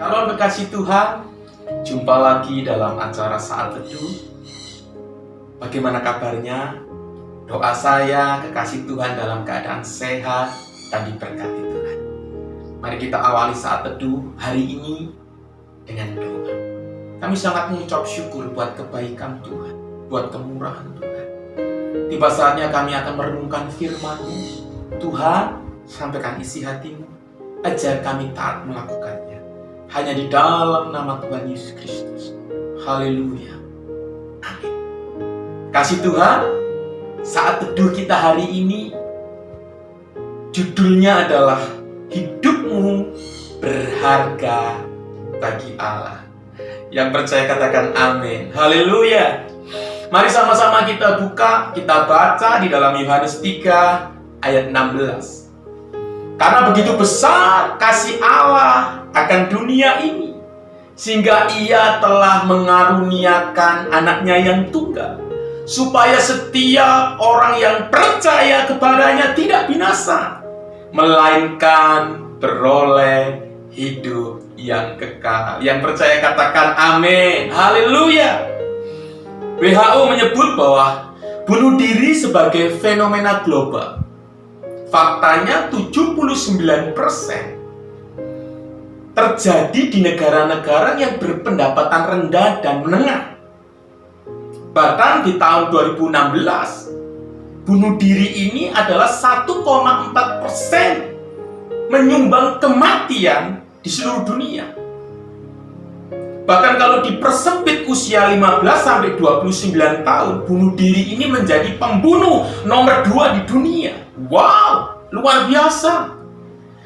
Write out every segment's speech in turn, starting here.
Halo kekasih Tuhan, jumpa lagi dalam acara Saat Teduh. Bagaimana kabarnya? Doa saya kekasih Tuhan dalam keadaan sehat dan diberkati Tuhan. Mari kita awali Saat Teduh hari ini dengan doa. Kami sangat mengucap syukur buat kebaikan Tuhan, buat kemurahan Tuhan. Tiba saatnya kami akan merenungkan firman-Mu. Tuhan, sampaikan isi hati-Mu, ajar kami taat melakukannya. Hanya di dalam nama Tuhan Yesus Kristus. Haleluya. Amin. Kasih Tuhan, saat teduh kita hari ini, judulnya adalah Hidupmu Berharga Bagi Allah. Yang percaya katakan amin. Haleluya. Mari sama-sama kita buka, kita baca di dalam Yohanes 3 ayat 16. Karena begitu besar kasih Allah akan dunia ini, sehingga Ia telah mengaruniakan anaknya yang tunggal, supaya setiap orang yang percaya kepadanya tidak binasa, melainkan beroleh hidup yang kekal. Yang percaya katakan amin. Haleluya. WHO menyebut bahwa bunuh diri sebagai fenomena global. Faktanya 79% terjadi di negara-negara yang berpendapatan rendah dan menengah. Bahkan di tahun 2016, bunuh diri ini adalah 1,4% menyumbang kematian di seluruh dunia. Bahkan kalau dipersempit usia 15-29 tahun, bunuh diri ini menjadi pembunuh nomor 2 di dunia. Wow, luar biasa.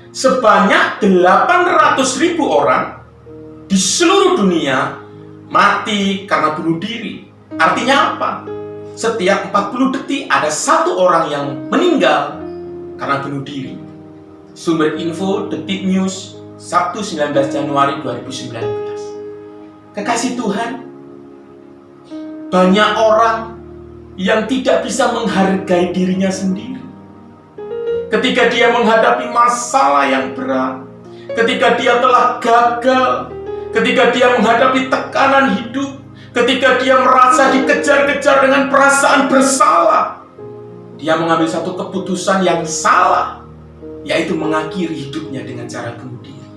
Sebanyak 800.000 orang di seluruh dunia mati karena bunuh diri. Artinya apa? Setiap 40 detik ada satu orang yang meninggal karena bunuh diri. Sumber info Detik News, Sabtu 19 Januari 2019. Kekasih Tuhan, banyak orang yang tidak bisa menghargai dirinya sendiri. Ketika dia menghadapi masalah yang berat, ketika dia telah gagal, ketika dia menghadapi tekanan hidup, ketika dia merasa dikejar-kejar dengan perasaan bersalah, dia mengambil satu keputusan yang salah, yaitu mengakhiri hidupnya dengan cara bunuh diri.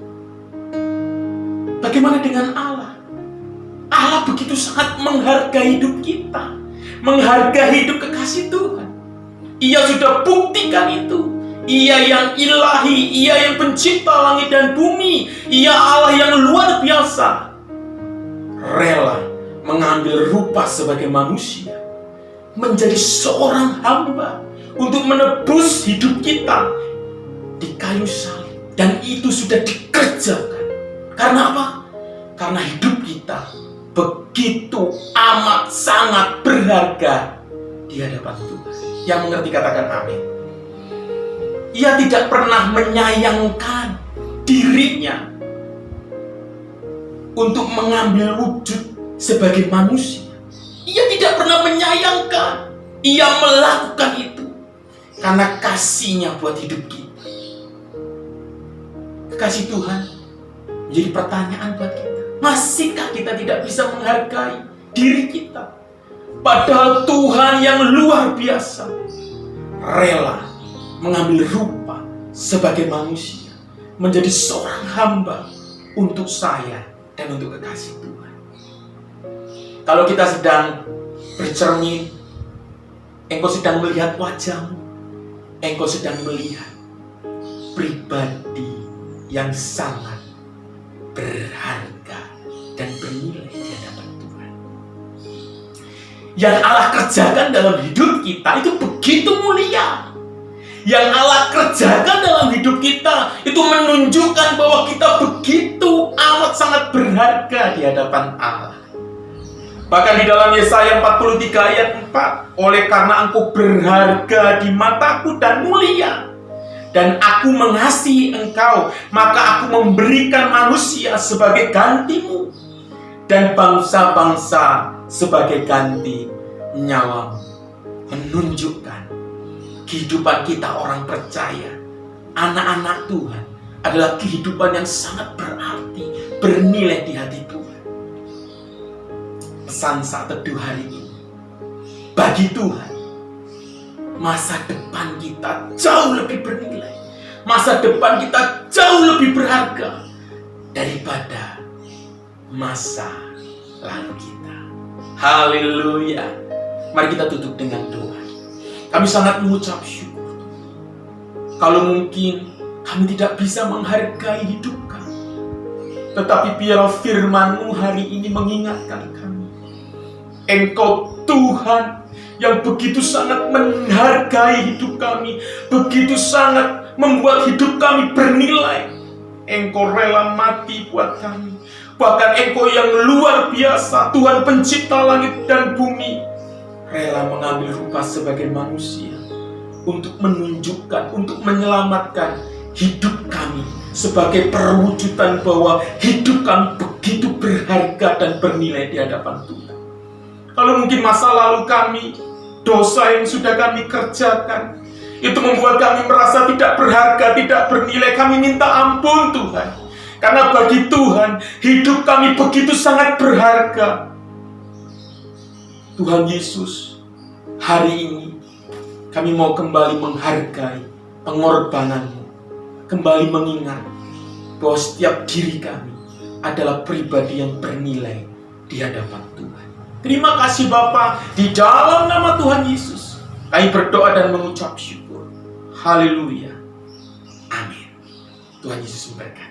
Bagaimana dengan Allah? Allah begitu sangat menghargai hidup kita, menghargai hidup kekasih Tuhan. Ia sudah buktikan itu. Ia yang ilahi, Ia yang pencipta langit dan bumi, Ia Allah yang luar biasa, rela mengambil rupa sebagai manusia, menjadi seorang hamba untuk menebus hidup kita di kayu salib. Dan itu sudah dikerjakan. Karena apa? Karena hidup kita begitu amat sangat berharga di hadapan Tuhan. Yang mengerti katakan amin. Ia tidak pernah menyayangkan dirinya untuk mengambil wujud sebagai manusia. Ia tidak pernah menyayangkan. Ia melakukan itu karena kasihnya buat hidup kita. Kekasih Tuhan, menjadi pertanyaan buat kita. Masihkah kita tidak bisa menghargai diri kita? Padahal Tuhan yang luar biasa rela mengambil rupa sebagai manusia, menjadi seorang hamba untuk saya dan untuk kekasih Tuhan. Kalau kita sedang bercermin, engkau sedang melihat wajahmu, engkau sedang melihat pribadi yang sangat berharga dan bernilai di hadapan Tuhan. Yang Allah kerjakan dalam hidup kita itu begitu mulia. Yang Allah kerjakan dalam hidup kita itu menunjukkan bahwa kita begitu amat sangat berharga di hadapan Allah. Bahkan di dalam Yesaya 43 ayat 4, oleh karena engkau berharga di mataku dan mulia, dan aku mengasihi engkau, maka aku memberikan manusia sebagai gantimu, dan bangsa-bangsa sebagai ganti nyawamu. Menunjukkan kehidupan kita orang percaya, anak-anak Tuhan, adalah kehidupan yang sangat berarti, bernilai di hati Tuhan. Pesan saat teduh hari ini, bagi Tuhan, masa depan kita jauh lebih bernilai. Masa depan kita jauh lebih berharga daripada masa lalu kita. Haleluya. Mari kita tutup dengan doa. Kami sangat mengucap syukur. Kalau mungkin kami tidak bisa menghargai hidup kami, tetapi biarlah firman-Mu hari ini mengingatkan kami. Engkau Tuhan yang begitu sangat menghargai hidup kami, begitu sangat membuat hidup kami bernilai. Engkau rela mati buat kami. Bahkan Engkau yang luar biasa, Tuhan pencipta langit dan bumi, rela mengambil rupa sebagai manusia untuk menunjukkan, untuk menyelamatkan hidup kami sebagai perwujudan bahwa hidup kami begitu berharga dan bernilai di hadapan Tuhan. Kalau mungkin masa lalu kami, dosa yang sudah kami kerjakan, itu membuat kami merasa tidak berharga, tidak bernilai. Kami minta ampun Tuhan. Karena bagi Tuhan, hidup kami begitu sangat berharga. Tuhan Yesus, hari ini kami mau kembali menghargai pengorbanan-Mu. Kembali mengingat bahwa setiap diri kami adalah pribadi yang bernilai di hadapan Tuhan. Terima kasih Bapa, di dalam nama Tuhan Yesus kami berdoa dan mengucap syukur. Haleluya. Amin. Tuhan Yesus memberkati.